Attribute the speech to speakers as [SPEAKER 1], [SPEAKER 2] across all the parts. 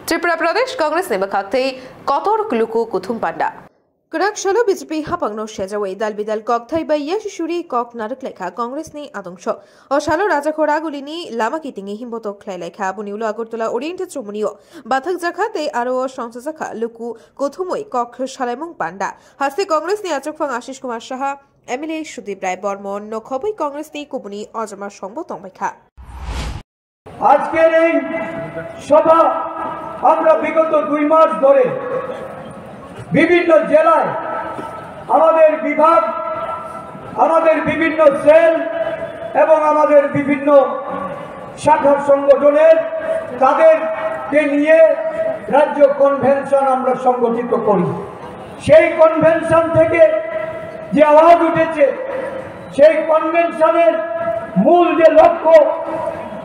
[SPEAKER 1] त्रिपुरा प्रदेश कांग्रेस ने बखाते कतर लुकु कुथुम पांडा Kurakshalo BJP hapangno shejawe dal bidal kok thai bai yashuri kok narak lekha Congress ni adongso o shalo raja khora gulini lama kitingi himboto khlai lekha buniulo agortola oriented chomunio bathak jakhate aro সংসদ শাখা লুকু কোথুমই cock সালাইমং পান্ডা হাসতে কংগ্রেস নি আচকফাং Ashis Kumar Saha MLA Sudip Roy Barman নখবই Congress নি কুপুনি অজমা সংবত অমেখা
[SPEAKER 2] আজকের এই সভা আমরা বিগত 2 মাস ধরে বিভিন্ন জেলায় আমাদের বিভাগ আমাদের বিভিন্ন সেল এবং আমাদের বিভিন্ন শাখা সংগঠনের তাদেরকে নিয়ে রাজ্য কনভেনশন আমরা সংগঠিত করি। সেই কনভেনশন থেকে যে আওয়াজ উঠেছে সেই কনভেনশনের মূল যে লক্ষ্য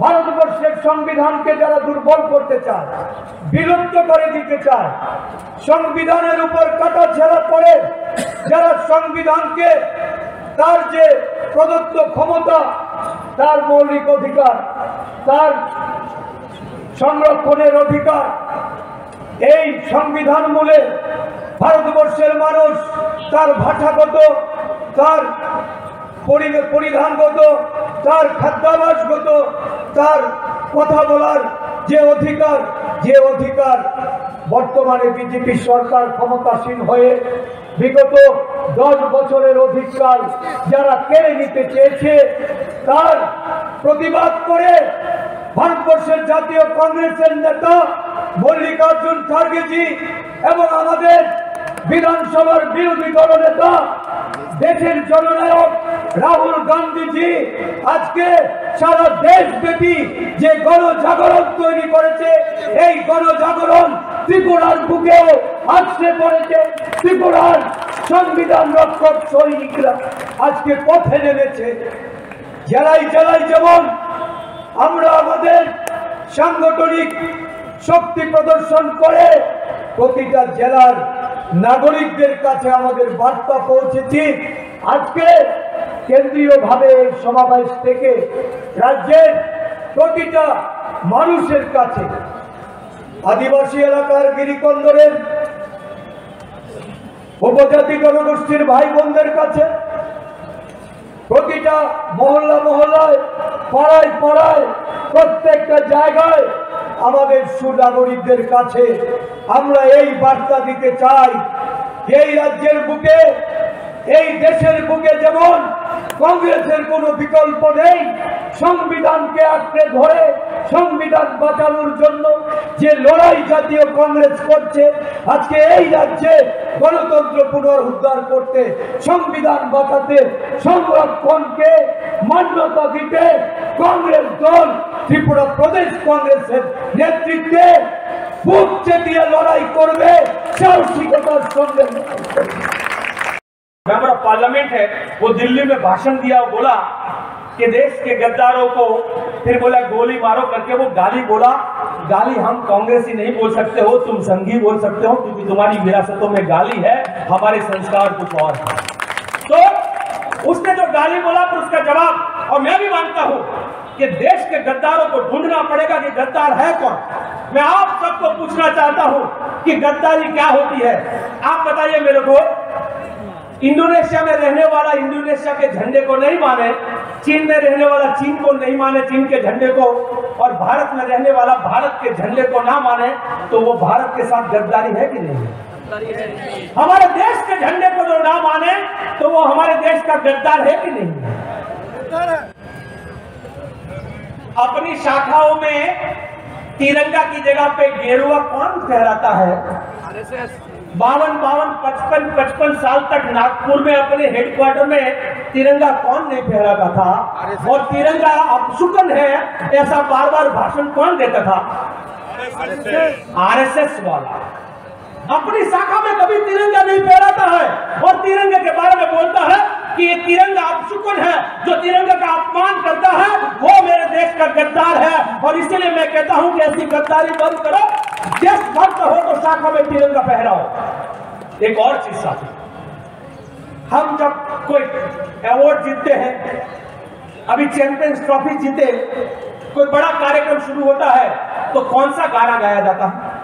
[SPEAKER 2] ভারতবর্ষের সংবিধানকে যারা দুর্বল করতে চায় বিলুপ্ত করে দিতে চায় সংবিধানের উপর কাটাছেঁড়া করে যারা সংবিধানকে তার যে প্রদত্ত ক্ষমতা তার মৌলিক অধিকার তার সংরক্ষণের অধিকার এই সংবিধান মূলে ভারতবর্ষের মানুষ তার ভাষাগত তার পরিধানগত তার খাদ্যাভ্যাসগত তার কথা বলার যে অধিকার বর্তমানে বিজেপি সরকার ক্ষমতাসীন হয়ে বিগত 10 বছরের অধিকার যারা কেড়ে নিতে চেয়েছে তার প্রতিবাদ করে ভারতবর্ষের জাতীয় কংগ্রেসের নেতা মল্লিকার্জুন খার্গেজি এবং আমাদের বিধানসভার বিরোধী দলনেতা দেশের জননায়ক রাহুল গান্ধীজি আজকে সারা দেশব্যাপী যে গণজাগরণ তৈরি করেছে এই গণজাগরণ ত্রিপুরার বুকেও আছড়ে পড়েছে। ত্রিপুরার সংবিধান রক্ষক সৈনিকরা আজকে পথে নেমেছে। জেলায় জেলায় যেমন আমরা আমাদের সাংগঠনিক শক্তি প্রদর্শন করে প্রতিটা জেলার নাগরিকদের কাছে আমাদের বার্তা পৌঁছেছি। আজকে কেন্দ্রীয়ভাবে এই সমাবেশ থেকে রাজ্যের প্রতিটা মানুষের কাছে আদিবাসী এলাকার গিরিকন্দরের উপজাতি জনগোষ্ঠীর ভাই বোনদের কাছে প্রতিটা মহল্লায় পাড়ায় প্রত্যেকটা জায়গায় আমাদের সুনাগরিকদের কাছে আমরা এই বার্তা দিতে চাই যে এই রাজ্যের বুকে এই দেশের বুকে যেমন কংগ্রেসের কোনো বিকল্প নেই। সংবিধানকে আঁকড়ে ধরে সংবিধান বাঁচানোর জন্য যে লড়াই জাতীয় কংগ্রেস করছে আজকে এই রাজ্যে গণতন্ত্র পুনরুদ্ধার করতে সংবিধান বাঁচাতে সংরক্ষণকে মান্যতা দিতে কংগ্রেস দল ত্রিপুরা প্রদেশ কংগ্রেসের নেতৃত্বে বুক চেতিয়ে লড়াই করবে সাহসিকতার সঙ্গে।
[SPEAKER 3] मेंबर ऑफ पार्लियामेंट है वो दिल्ली में भाषण दिया और बोला कि देश के गद्दारों को फिर बोला गोली मारो करके वो गाली बोला। गाली हम कांग्रेसी नहीं बोल सकते हो, तुम संघी बोल सकते हो क्योंकि तुम्हारी विरासतों में गाली है, हमारे संस्कार कुछ और है। तो उसने जो गाली बोला पर उसका जवाब, और मैं भी मानता हूं कि देश के गद्दारों को ढूंढना पड़ेगा कि गद्दार है कौन। मैं आप सबको पूछना चाहता हूं कि गद्दारी क्या होती है। आप बताइए मेरे को, इंडोनेशिया में रहने वाला इंडोनेशिया के झंडे को नहीं माने, चीन में रहने वाला चीन को नहीं माने चीन के झंडे को, और भारत में रहने वाला भारत के झंडे को ना माने, तो वो भारत के साथ गद्दारी है कि नहीं है? हमारे देश के झंडे को जो ना माने तो वो हमारे देश का गद्दार है कि नहीं है? अपनी शाखाओं में तिरंगा की जगह पे गेरुआ कौन फहराता है? 52-55 साल तक नागपुर में अपने हेडक्वार्टर में तिरंगा कौन नहीं फहराता था? और तिरंगा अपशुकन है ऐसा बार बार भाषण कौन देता था? आरएसएस वाला अपनी शाखा में कभी तिरंगा नहीं फहराता है और तिरंगे के बारे में बोलता है कि ये तिरंगा अपशुकन है, जो तिरंगा का अपमान करता है वो मेरे देश का गद्दार है। और इसलिए मैं कहता हूं कि ऐसी गद्दारी बंद करो, देशभक्त हो तो शाखा में तिरंगा फहराओ। एक और चीज साथी, हम जब कोई अवार्ड जीतते हैं, अभी चैंपियंस ट्रॉफी जीते, कोई बड़ा कार्यक्रम शुरू होता है तो कौन सा गाना गाया जाता है?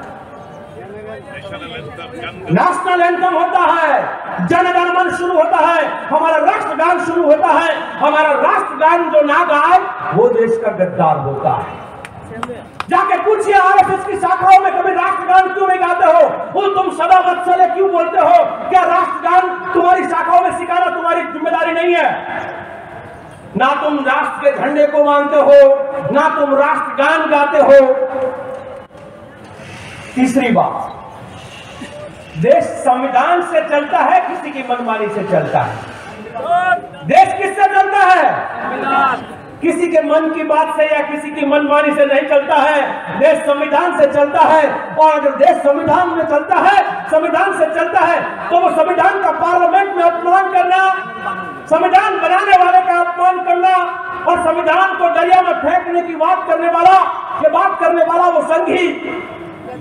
[SPEAKER 3] नेशनल एंथम होता है, जनगण मन शुरू होता है, हमारा राष्ट्रगान शुरू होता है। हमारा राष्ट्रगान जो ना गाए वो देश का गद्दार होता है। जाके पूछिए आरएसएस की शाखाओं में कभी राष्ट्रगान क्यों नहीं गाते हो? वो तुम सदा वत्सले क्यों बोलते हो? क्या राष्ट्रगान तुम्हारी शाखाओं में सिखाना तुम्हारी जिम्मेदारी नहीं है? ना तुम राष्ट्र के झंडे को मानते हो, ना तुम राष्ट्रगान गाते हो। तीसरी बात, देश संविधान से चलता है, किसी की मनमानी से चलता है। देश किससे चलता है? किसी के मन की बात से या किसी की मनमानी से नहीं चलता है। देश संविधान से चलता है, और अगर देश संविधान में चलता है, संविधान से चलता है, तो वो संविधान का पार्लियामेंट में अपमान करना, संविधान बनाने वाले का अपमान करना और संविधान को दरिया में फेंकने की बात करने वाला वो संघी,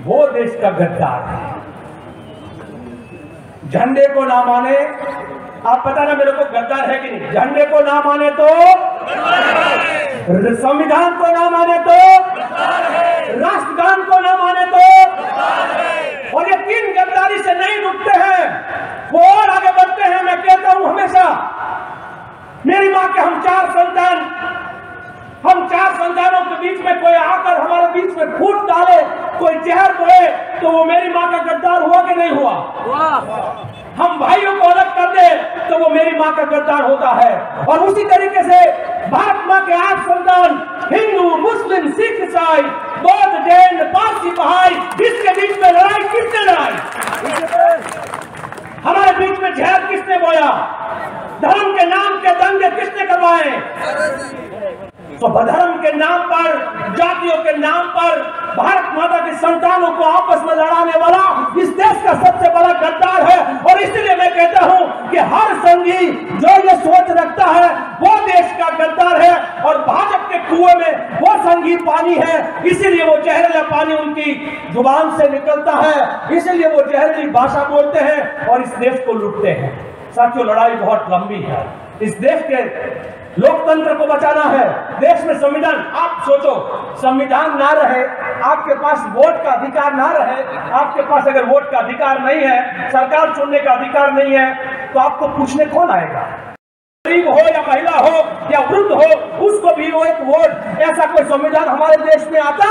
[SPEAKER 3] वो देश का गद्दार है। झंडे को ना माने, आप पता ना मेरे को गद्दार है कि नहीं? झंडे को ना माने तो, संविधान को ना माने तो, राष्ट्रगान को ना माने तो, और ये तीन गद्दारी से नहीं रुकते हैं, वो और आगे बढ़ते हैं। मैं कहता हूं हमेशा, मेरी मां के हम चार संतानों के बीच में कोई आकर हमारे बीच में फूट डाले, कोई जहर बोए, तो वो मेरी मां का गद्दार हुआ कि नहीं हुआ? हम भाइयों को अलग कर दे तो वो मेरी मां का गद्दार होता है। और उसी तरीके से भारत मां के 8 संतान, हिंदू, मुस्लिम, सिख, ईसाई, बौद्ध, जैन, पारसी, बहाई, इसके बीच में लड़ाई किसने लड़ाई? हमारे बीच में जहर किसने बोया? धर्म के नाम के दंगे किसने करवाए? तो धर्म के नाम पर, जातियों के नाम पर भारत माता की संतानों को आपस में लड़ाने वाला इस देश का सबसे बड़ा गद्दार है। और इसलिए मैं कहता हूं कि हर संघी जो ये सोच रखता है वो देश का गद्दार है, और भाजपा के कुएं में वो संघी पानी है, इसीलिए वो जहरीला पानी उनकी जुबान से निकलता है, इसीलिए वो जहरीली भाषा बोलते हैं और इस देश को लूटते हैं। साथियों, लड़ाई बहुत लंबी है। इस देश के लोकतंत्र को बचाना है। देश में संविधान, आप सोचो, संविधान ना रहे, आपके पास वोट का अधिकार ना रहे, आपके पास अगर वोट का अधिकार नहीं है, सरकार चुनने का अधिकार नहीं है, तो आपको पूछने कौन आएगा? गरीब हो या महिला हो या वृद्ध हो, उसको भी वो एक वोट, ऐसा कोई संविधान हमारे देश में आता?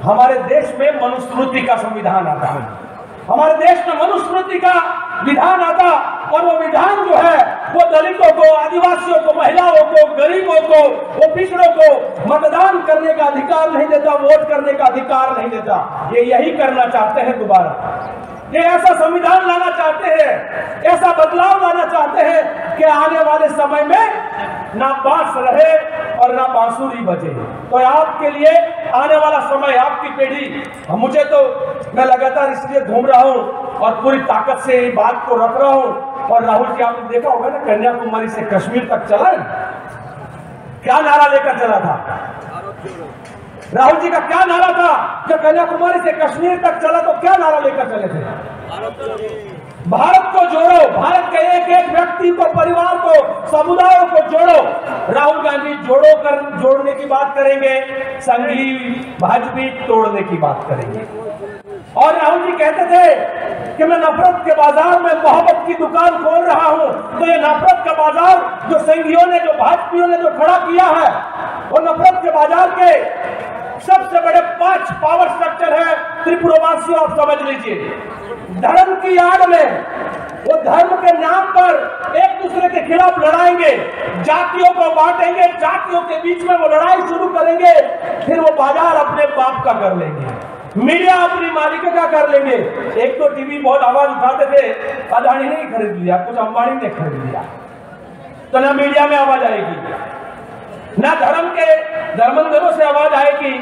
[SPEAKER 3] हमारे देश में मनुस्मृति का संविधान आता है, हमारे देश में मनुस्मृति का विधान आता, और वो विधान जो है वो दलितों को, आदिवासियों को, महिलाओं को, गरीबों को, वो पिछड़ों को मतदान करने का अधिकार नहीं देता, वोट करने का अधिकार नहीं देता। ये यही करना चाहते हैं दोबारा, ये ऐसा संविधान लाना चाहते हैं, ऐसा बदलाव लाना चाहते हैं कि आने वाले समय में ना बांस रहे और ना बांसुरी बजे। तो आपके लिए आने वाला समय, आपकी पीढ़ी, मुझे तो, मैं लगातार इसलिए घूम रहा हूं और पूरी ताकत से ये बात को रख रहा हूं। और राहुल जी, आपने देखा होगा ना, कन्याकुमारी से कश्मीर तक चला, क्या नारा लेकर चला था? राहुल जी का क्या नारा था? जब कन्याकुमारी से कश्मीर तक चला तो क्या नारा लेकर चले थे? भारत को जोड़ो, भारत के एक एक व्यक्ति को, परिवार को, समुदायों को जोड़ो। राहुल गांधी जोड़ने की बात करेंगे, संघी भाजपी तोड़ने की बात करेंगे। और राहुल जी कहते थे कि मैं नफरत के बाजार में मोहब्बत की दुकान खोल रहा हूं। तो ये नफरत का बाजार जो संघियों ने, जो भाजपियों ने जो खड़ा किया है, वो नफरत के बाजार के सबसे बड़े 5 पावर स्ट्रक्चर है त्रिपुरावासियों, आप समझ लीजिए। धर्म की आड़ में, वो धर्म के नाम पर एक दूसरे के खिलाफ लड़ाएंगे, जातियों को बांटेंगे, जातियों के बीच में वो लड़ाई शुरू करेंगे, फिर वो बाजार अपने बाप का कर लेंगे, मीडिया अपनी मालिक का कर लेंगे। एक तो टीवी बहुत आवाज उठाते थे, अदानी ने खरीद लिया, कुछ अंबानी ने खरीद लिया, तो ना मीडिया में आवाज आएगी, ना धर्म के धर्मंधरों से आवाज आएगी,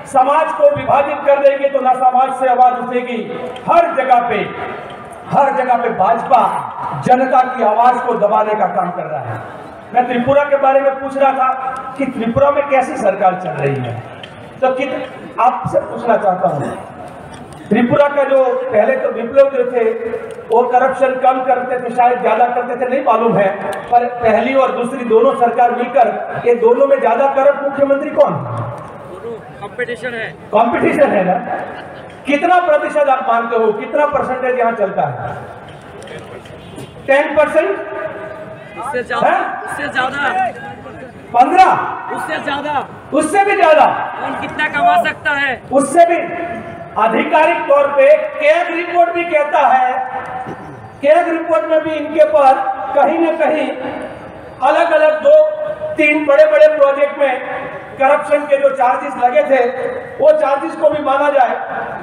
[SPEAKER 3] समाज को विभाजित कर देंगे तो ना समाज से आवाज उठेगी। हर जगह पे भाजपा जनता की आवाज को दबाने का काम कर रहा है। मैं त्रिपुरा के बारे में पूछ रहा था कि त्रिपुरा में कैसी सरकार चल रही है, तो आपसे पूछना चाहता हूं, त्रिपुरा का जो पहले तो विप्लव जो थे वो करप्शन कम करते थे, शायद ज्यादा करते थे, नहीं मालूम है, पर पहली और दूसरी दोनों सरकार मिलकर, ये दोनों में ज्यादा करप्ट मुख्यमंत्री कौन? कंपटीशन है ना। कितना प्रतिशत आप मानते हो, कितना परसेंटेज यहाँ चलता है? 10%?
[SPEAKER 4] उससे ज्यादा, उससे ज्यादा,
[SPEAKER 3] 15?
[SPEAKER 4] उससे ज्यादा,
[SPEAKER 3] उससे भी ज्यादा।
[SPEAKER 4] कौन कितना कमा सकता है?
[SPEAKER 3] उससे भी आधिकारिक तौर पे कैग रिपोर्ट भी कहता है, कैग रिपोर्ट में भी इनके पर कहीं न कहीं अलग अलग 2-3 बड़े बड़े प्रोजेक्ट में करप्शन के जो चार्जेस लगे थे वो चार्जेस को भी माना जाए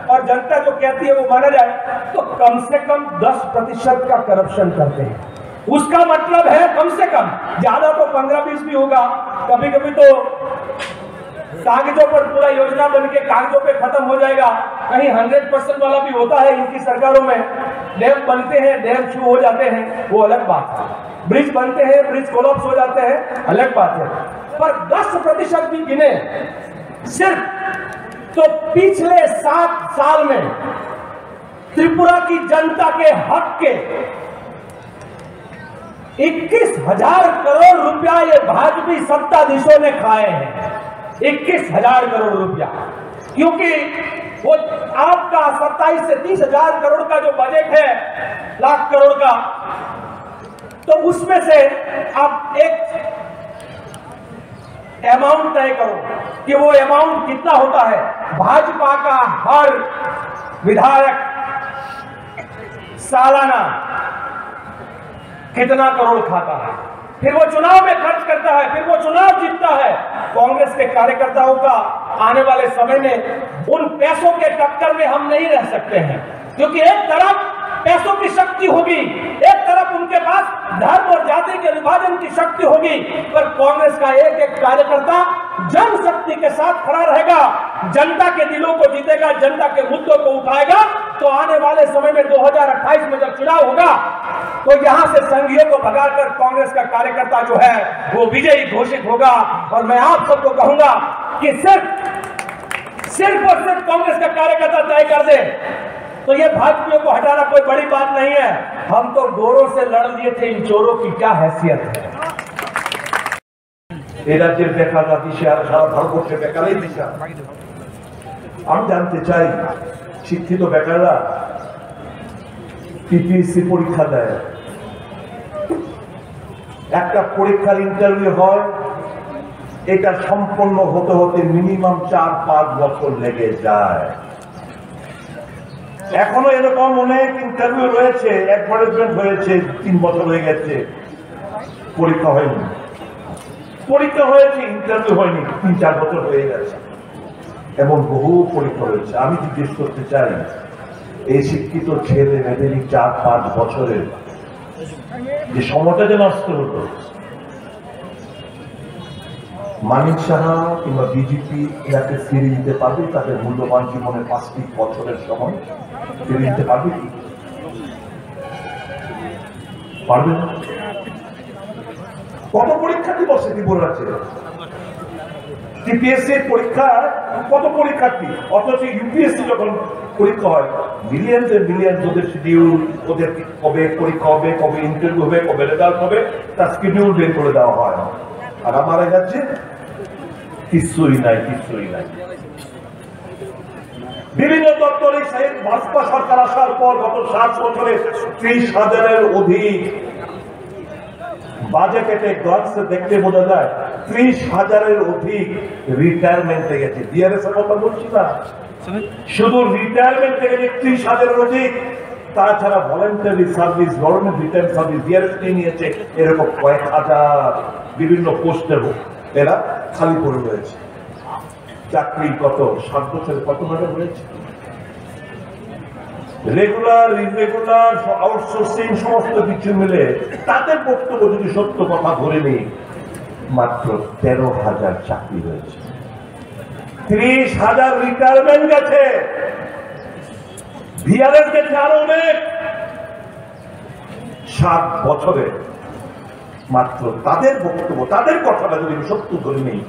[SPEAKER 3] और जनता जो कहती है वो माना जाए, तो कम से कम 10% का करप्शन करते हैं। उसका मतलब है कम से कम, ज्यादा तो 15-20 भी होगा, कभी कभी तो कागजों पर पूरा योजना बन के कागजों पे खत्म हो जाएगा, कहीं 100% वाला भी होता है इनकी सरकारों में। डैम बनते हैं, डैम शुरू हो जाते हैं, वो अलग बात है। ब्रिज बनते हैं, ब्रिज कोलैप्स हो जाते हैं, अलग बात है। पर 10% भी गिने सिर्फ, तो पिछले 7 साल में त्रिपुरा की जनता के हक के 21,000 करोड़ रुपया ये भाजपी सत्ताधीशों ने खाए हैं। 21,000 करोड़ रुपया, क्योंकि वो आपका 27 से 30,000 करोड़ का जो बजट है, लाख करोड़ का, तो उसमें से आप एक अमाउंट तय करो कि वो अमाउंट कितना होता है। भाजपा का हर विधायक सालाना कितना करोड़ खाता है, फिर वो चुनाव में खर्च करता है, फिर वो चुनाव जीतता है। कांग्रेस के कार्यकर्ताओं का आने वाले समय में उन पैसों के टक्कर में हम नहीं रह सकते हैं, क्योंकि एक तरफ पैसों की शक्ति होगी, एक तरफ उनके पास धर्म और जाति के विभाजन की शक्ति होगी, पर कांग्रेस का एक एक कार्यकर्ता जनशक्ति के साथ खड़ा रहेगा, जनता के दिलों को जीतेगा, जनता के मुद्दों को उठाएगा। तो आने वाले समय में 2028 में जब चुनाव होगा, तो यहां से संघियों को भगाकर कांग्रेस का कार्यकर्ता जो है वो विजयी घोषित होगा। और मैं आप सबको कहूंगा कि सिर्फ और सिर्फ कांग्रेस का कार्यकर्ता तय कर दे, तो ये भाजपियों को हटाना कोई बड़ी बात नहीं है। हम तो गोरों से लड़ लिए थे, इन चोरों की क्या हैसियत है।
[SPEAKER 5] এই রাজ্যের বেকার দিশে আর সারা ভারতবর্ষে বেকারই দিশা। আমি জানতে চাই, শিক্ষিত বেকাররা টিপিএসসি পরীক্ষা দেয়, একটা পরীক্ষার ইন্টারভিউ হয়, এটা সম্পন্ন হতে হতে মিনিমাম 4-5 বছর লেগে যায়। এখনো এরকম অনেক ইন্টারভিউ রয়েছে, অ্যাডভার্টাইজমেন্ট হয়েছে, 3 বছর হয়ে গেছে, পরীক্ষা হয়নি। পরীক্ষা হয়েছে, ইন্টারভিউ হয়নি, 3-4 বছর হয়ে গেছে। এমন বহু পরীক্ষা রয়েছে। আমি জিজ্ঞেস করতে চাই, এই শিক্ষিত ছেলে মেয়েদেরই 4-5 বছরের যে সময়টা যে নষ্ট হলো, মানিক সাহা কিংবা বিজেপি এটাকে ফিরিয়ে দিতে পারবে? তাদের মূল্যবান জীবনের 5টি বছরের সময় ফিরিয়ে দিতে পারবে কি? পারবে না। কত পরীক্ষার্থী বসে ত্রিপুরা রাজ্যে? টিপিএসসি পরীক্ষা কত পরীক্ষার্থী, অথচ ইউপিএসসি যখন পরীক্ষা হয় মিলিয়ন ওদের শিডিউল, ওদের কবে পরীক্ষা হবে, কবে ইন্টারভিউ হবে, কবে রেজাল্ট হবে, তার শিডিউল বের করে দেওয়া হয়। আর আমার কাছে কিছুই নাই। বিভিন্ন দপ্তরে ভাজপা সরকার আসার পর গত 7 বছরে 30,000-এর অধিক বাজেটে গ্রান্টস দেখতে বোঝা যায় 30,000-এর অধিক রিটায়ারমেন্টে গেছে। ডিআরএস এর কথা বলছি না, শুধু রিটায়ারমেন্ট থেকে 30,000-এর অধিক। তাছাড়া voluntary service, government retire service DRS নিয়েছে এরকম কয়েক হাজার বিভিন্ন পোস্টের এরা খালি পড়ে রয়েছে। চাকরি কত 7 বছরে কত ভাবে হয়েছে? রেগুলার ইরেগুলার আউটসোর্সিং সমস্ত কিছু মিলে তাদের বক্তব্য যদি সত্য কথা ধরে নিই, মাত্র 13,000 চাকরি হয়েছে, 30,000 রিটায়ারমেন্ট গেছে, ভিআরএস গেছে আরো অনেক। 7 বছরে মাত্র তাদের বক্তব্য, তাদের কথাটা যদি সত্য ধরে নিই,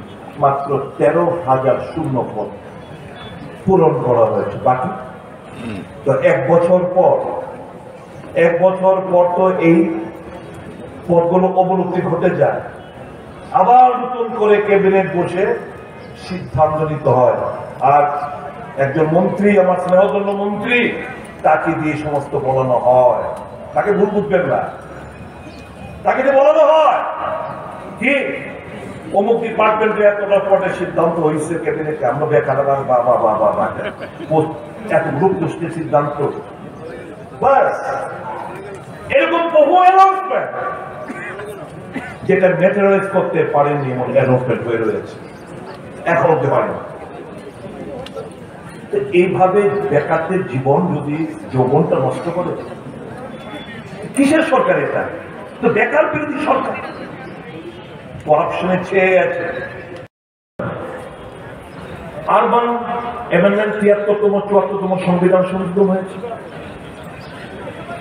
[SPEAKER 5] মাত্র 13,000 শূন্য পদ পূরণ করা হয়েছে। বাকি তো 1 বছর পর তো এই পদগুলো অবনতি ঘটে যায়, আবার নতুন করে ক্যাবিনেট বসে সিদ্ধান্ত নিতে হয়। আর একজন মন্ত্রী, আমার স্নেহধন্য মন্ত্রী, তাকে দিয়ে সমস্ত বলানো হয়। তাকে ভুল বুঝবেন না, তাকে দিয়ে বলানো হয় কি অমুক ডিপার্টমেন্টে এতটা পদের সিদ্ধান্ত হয়েছে ক্যাবিনেটে, আমরা বেকার এত গ্রুপ গোষ্ঠীর সিদ্ধান্ত, বাস এরকম বহু অ্যানাউন্সমেন্ট যেটা ম্যাটেরিয়ালাইজ করতে পারেনি, এমন অ্যানাউন্সমেন্ট হয়ে রয়েছে, এখন হতে পারে না। এইভাবে বেকারদের জীবন যদি যৌবনটা নষ্ট করে, কিসের সরকার এটা? তো বেকার বিরোধী সরকার, করাপশনে ছেয়ে আছে। আরবান অ্যামেন্ডমেন্ট ৭৩তম ৭৪তম সংবিধান সংশোধন হয়েছে।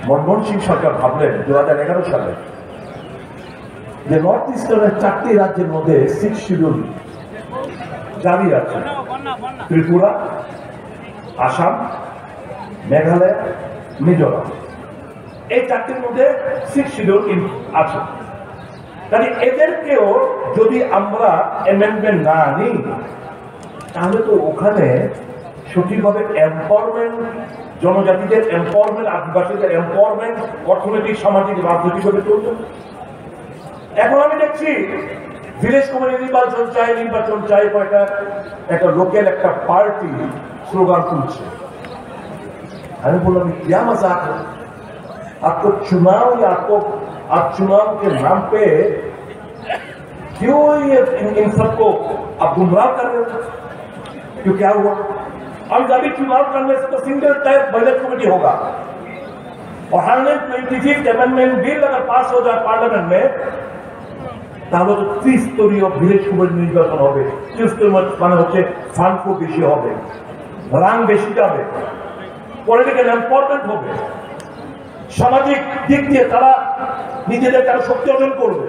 [SPEAKER 5] মনমোহন সিং সরকার ভাবলেন ২০১১ সালে যে নর্থ ইস্টার্নের ৪টি রাজ্যের মধ্যে 6 শিডিউল জারি আছে, ত্রিপুরা, আসাম, মেঘালয়, মিজোরাম, এই ৪টির মধ্যে 6 শিডিউল আছে। তাহলে এদেরকেও যদি আমরা অ্যামেন্ডমেন্ট না আনি, তাহলে তো ওখানে সঠিকভাবে এম্পাওয়ারমেন্ট, জনজাতিদের এম্পাওয়ারমেন্ট, আদিবাসীদের এম্পাওয়ারমেন্ট, অর্থনৈতিক, সামাজিক, রাজনৈতিকভাবে চলবে। এখন আমি দেখছি ভিলেজ কমিটি নির্বাচন চাই একটা লোকাল একটা পার্টি স্লোগান তুলছে। আমি বললাম क्या मजाक है, आपको चुनाव या आप चुनाव के नाम पे क्यों ये इन सबको आप गुमराह कर रहे हो? क्यों क्या हुआ? हम जब चुनाव करने से तो सिंगल टाइप बजट कमेटी होगा और 125th अमेंडमेंट बिल अगर पास हो जाए पार्लियामेंट में, তাহলে তো ত্রিস্তরীয় ভিলেজ কমিটি নির্বাচন হবে। ত্রিস্তরীয় মানে হচ্ছে ফান্ড খুব বেশি হবে, রাং বেশি যাবে, পলিটিক্যাল এম্পাওয়ারমেন্ট হবে, সামাজিক দিক দিয়ে তারা নিজেদের কারো শক্তি অর্জন করবে।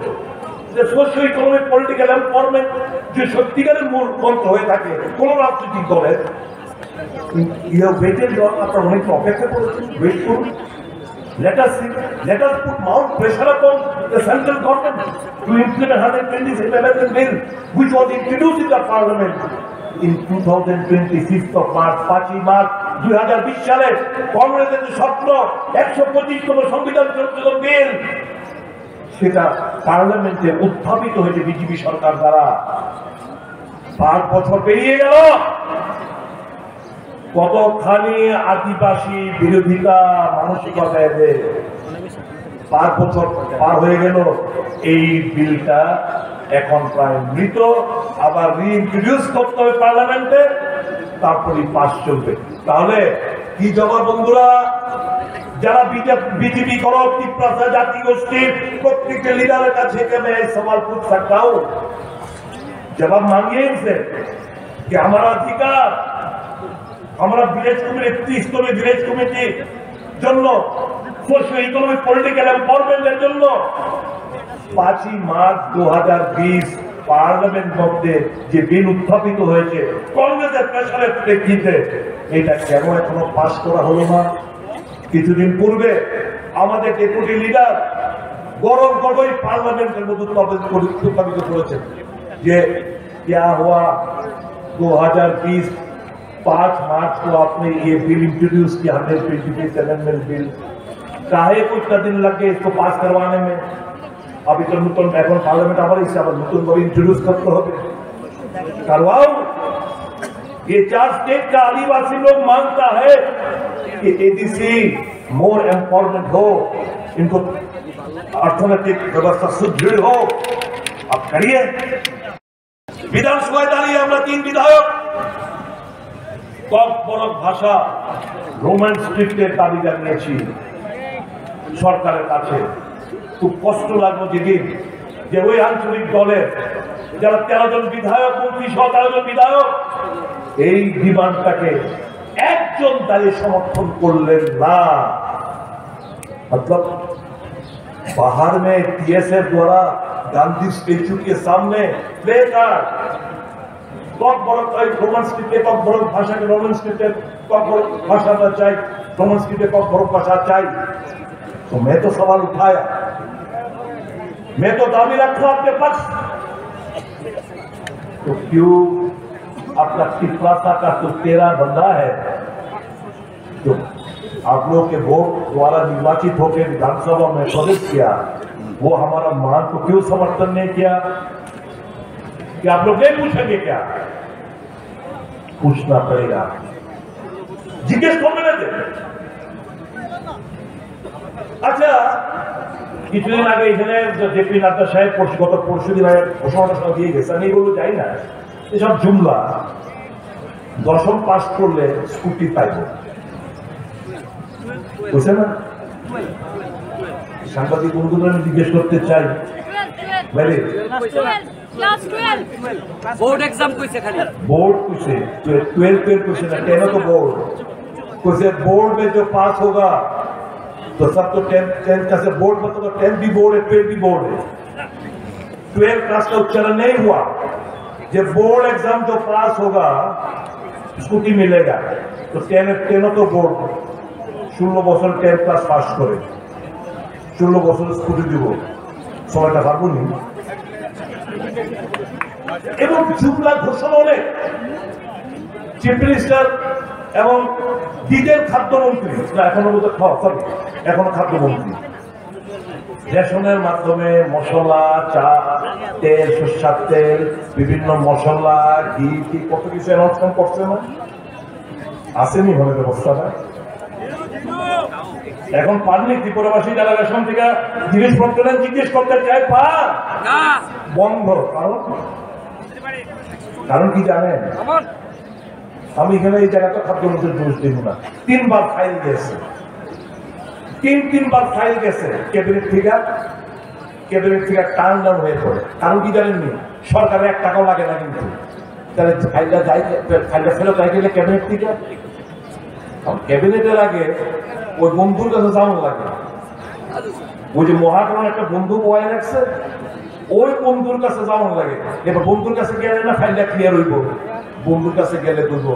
[SPEAKER 5] যে সোশ্য ইকোনমিক পলিটিক্যাল এম্পাওয়ারমেন্ট যে সত্যিকারের মূল মন্ত্র হয়ে থাকে কোন রাজনৈতিক দলের, আপনারা অনেক অপেক্ষা করেছেন, ওয়েট করুন। Let us put more pressure upon the central government to implement 126th Amendment Bill, which was introduced in the Parliament in 2025th of March, 5 March 2020 সালে। কংগ্রেসের যে স্বপ্ন 125তম সংবিধান সংশোধন বিল, সেটা পার্লামেন্টে উত্থাপিত হয়েছে বিজেপি সরকার দ্বারা। 5 বছর পেরিয়ে গেল, কতখানি আদিবাসী বিরোধিতা মানসিকতা এদের। 5 বছর পার হয়ে গেল, এই বিলটা এখন প্রায় মৃত, আবার রিইন্ট্রোডিউস করতে হবে পার্লামেন্টে, তারপরে পাস চলবে। তাহলে কি জবাব বন্ধুরা? যারা बीजेपी करो तिप्रासा जाति गोष्ठी प्रत्येक लीडर का क्षेत्र में यह सवाल पूछ सकता हूं, जवाब मांगिए इनसे कि हमारा अधिकार, हमारा विलेज कमिटी 30 विलेज कमिटी জন্য সোশ্যাল ইকোনমিক পলিটিক্যাল এম্পাওয়ারমেন্টের জন্য 5 মার্চ 2020 পার্লামেন্ট মধ্যে যে বিল উত্থাপিত হয়েছে কংগ্রেসের প্রেসারের প্রেক্ষিতে, এটা কেন এখনো পাস করা হলো না? কিছুদিন পূর্বে আমাদের ডেপুটি লিডার গৌরব গগৈ পার্লামেন্টের মধ্যে উত্থাপিত করেছেন যে क्या हुआ 2020 5 मार्च को आपने ये बिल इंट्रोड्यूस किया, 125th अमेंडमेंट बिल, काहे को इतना दिन लग गए इसको पास करवाने में? अभी तो नूतन এখন पार्लियामेंट আবার इसे আবার नूतन भाবে इंट्रोड्यूस करते হবে, करवाओ। ये 4 स्टेट का आदिवासी लोग मांगता है कि एडीसी मोर एम्पावरमेंट हो, इनको अर्थनैतिक व्यवस्था सुदृढ़ हो, अब करिए। विधानसभाয় দাঁড়িয়ে আমরা 3 বিধায়ক ককবরক ভাষা রোমান স্ক্রিপ্টের দাবি জানিয়েছি সরকারের কাছে। খুব কষ্ট লাগলো যেদিন যে ওই আঞ্চলিক দলের যারা 13 জন বিধায়ক, মন্ত্রী সহ 13 জন বিধায়ক এই ডিমান্ডটাকে একজন দাঁড়িয়ে সমর্থন করলেন না। मतलब बाहर में टीएसएफ द्वारा गांधी स्टेचू के सामने play card Kokborok Roman स्क्रिप्टे Kokborok भाषा के रोमन स्क्रिप्टे ककबरक भाषा में चाहिए, रोमन स्क्रिप्टे ककबरक भाषा चाहिए। तो मैं तो सवाल उठाया, मैं तो दावी रखा आपके पक्ष, तो क्यों आपका टिफलासा का तो 13 बंदा है जो आप लोग के वोट द्वारा निर्वाचित होकर विधानसभा में प्रवेश किया, वो हमारा मान को क्यों समर्थन नहीं किया? कि आप लोग नहीं पूछेंगे क्या? पूछना पड़ेगा, जिज्ञेस করবেন না। আচ্ছা, কিছুদিন আগে এখানে জেপি নাড্ডা সাহেব গত পরশুদিন আগে ঘোষণা দিয়ে গেছে, আমি এগুলো যাই না, এসব জুমলা। 10ম পাস করলে স্কুটি পাইব, বুঝছে না? সাংবাদিক বন্ধুরা আমি জিজ্ঞেস করতে চাই, ভাই
[SPEAKER 4] बोर्ड एग्जाम कैसे खाली
[SPEAKER 5] बोर्ड कुछ 12 क्वेश्चन है, 10 तो बोर्ड कुछ बोर्ड में जो पास होगा तो सब तो 10 का से बोर्ड मतलब तो 10 भी बोर्ड है, 12 भी बोर्ड है। 12 क्लास का उच्चारण नहीं हुआ, जब बोर्ड एग्जाम जो पास होगा स्कूटी मिलेगा, तो 10 तो बोर्ड 16 বছর 10 ক্লাস পাস করে 16 বছর স্কুটি দিব, সময়টা পারবো নি? এবং জুমলা ঘোষণা হলে চিফ মিনিস্টার এবং দ্বিতীয় খাদ্যমন্ত্রী, এখনো এখনো খাদ্যমন্ত্রী, রেশনের মাধ্যমে মশলা, চা, তেল, সরষের তেল, বিভিন্ন মশলা, ঘি কত কিছু অ্যানাউন্সমেন্ট করছে না? আসেনি হলে ব্যবস্থাটা। এখন পাননি ত্রিপুরাবাসী যারা রেশন থেকে জিনিসপত্র জিজ্ঞেস করতে চায়, বন্ধ। কারণ কি জানেন? আমি এখানে এই জায়গাটা খাদ্যমন্ত্রীর দোষ দিব না, 3 বার ফাইল গেছে, 3 বার ফাইল গেছে ক্যাবিনেট থেকে টার্ন ডাউন হয়ে পড়ে। কারণ কি জানেননি? সরকারের 1 টাকাও লাগে না, কিন্তু তাহলে ফাইলটা ফেরত গেলে ক্যাবিনেট থেকে, ক্যাবিনেটের আগে ওই বন্ধুর কাছে যাওয়া লাগে। ওই যে মহাকরণ একটা বন্ধু বয়ে রাখছে, ওই বন্ধুর কাছে যাওয়া লাগে। এবার বন্ধুর কাছে গেলে না ফাইলটা ক্লিয়ার হইব, বন্ধুর কাছে গেলে বুঝবো,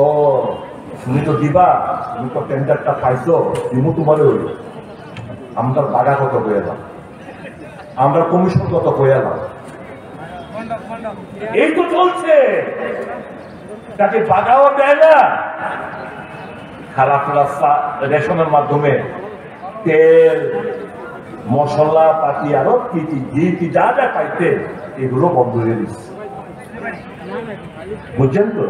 [SPEAKER 5] ও তুমি তো দিবা, তুমি তো টেন্ডারটা পাইছো, দিমু তোমার হইল। আমরা বাগা কত হয়ে এলাম, আমরা কমিশন কত হয়ে এলাম, এই তো চলছে। তাকে বাগাও দেয় না, খারাপ রাস্তা রেশনের মাধ্যমে তেল, মশলা পাতি, আরো কি যা যা পাইতে এগুলো বন্ধ হয়ে দিচ্ছে, বুঝছেন তো?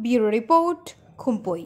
[SPEAKER 1] Bureau report, খুম্পই।